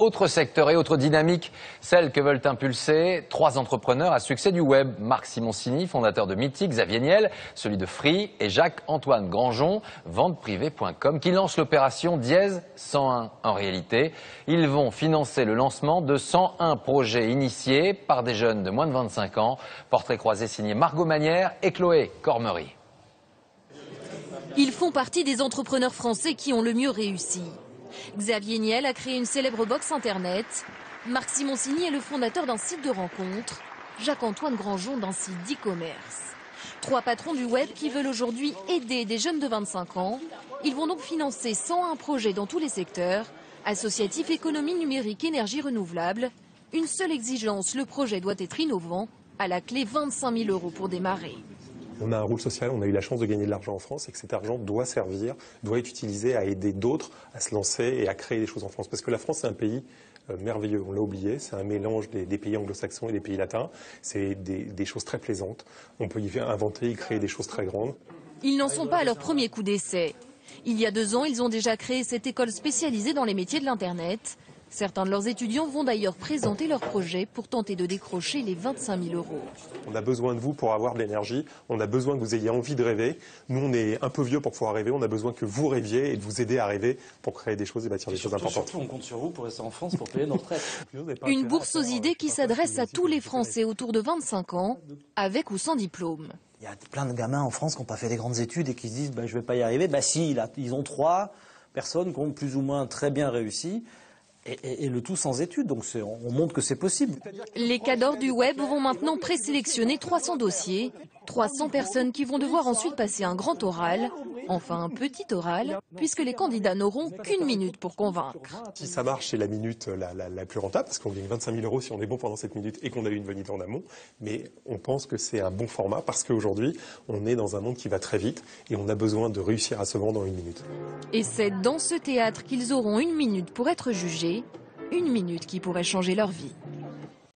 Autre secteur et autre dynamique, celle que veulent impulser 3 entrepreneurs à succès du web. Marc Simoncini, fondateur de Mythique, Xavier Niel, celui de Free, et Jacques-Antoine Granjon, venteprivée.com, qui lance l'opération Dièse 101. En réalité, ils vont financer le lancement de 101 projets initiés par des jeunes de moins de 25 ans. Portrait croisé signé Margot Manière et Chloé Cormery. Ils font partie des entrepreneurs français qui ont le mieux réussi. Xavier Niel a créé une célèbre box internet. Marc Simoncini est le fondateur d'un site de rencontres. Jacques-Antoine Granjon d'un site d'e-commerce. 3 patrons du web qui veulent aujourd'hui aider des jeunes de 25 ans. Ils vont donc financer 101 projets dans tous les secteurs. Associatifs, économie numérique, énergie renouvelable. Une seule exigence, le projet doit être innovant. À la clé, 25 000 € pour démarrer. On a un rôle social, on a eu la chance de gagner de l'argent en France et que cet argent doit servir, doit être utilisé à aider d'autres à se lancer et à créer des choses en France. Parce que la France, c'est un pays merveilleux, on l'a oublié, c'est un mélange des pays anglo-saxons et des pays latins. C'est des choses très plaisantes, on peut y inventer, y créer des choses très grandes. Ils n'en sont pas à leur premier coup d'essai. Il y a 2 ans, ils ont déjà créé cette école spécialisée dans les métiers de l'Internet. Certains de leurs étudiants vont d'ailleurs présenter leur projet pour tenter de décrocher les 25 000 €. On a besoin de vous pour avoir de l'énergie, on a besoin que vous ayez envie de rêver. Nous, on est un peu vieux pour pouvoir rêver, on a besoin que vous rêviez et de vous aider à rêver pour créer des choses et bâtir des choses importantes. Surtout, on compte sur vous pour rester en France pour payer nos retraites. Une bourse aux idées qui s'adresse à tous les Français autour de 25 ans, avec ou sans diplôme. Il y a plein de gamins en France qui n'ont pas fait des grandes études et qui se disent je ne vais pas y arriver. Si, ils ont 3 personnes qui ont plus ou moins très bien réussi. Et le tout sans études, donc on montre que c'est possible. Les cadors du web vont maintenant présélectionner 300 dossiers, 300 personnes qui vont devoir ensuite passer un grand oral, enfin un petit oral, puisque les candidats n'auront qu'1 minute pour convaincre. Si ça marche, c'est la minute la plus rentable, parce qu'on gagne 25 000 € si on est bon pendant cette minute et qu'on a eu une bonne idée en amont. Mais on pense que c'est un bon format, parce qu'aujourd'hui, on est dans un monde qui va très vite et on a besoin de réussir à se vendre en 1 minute. Et c'est dans ce théâtre qu'ils auront 1 minute pour être jugés, 1 minute qui pourrait changer leur vie.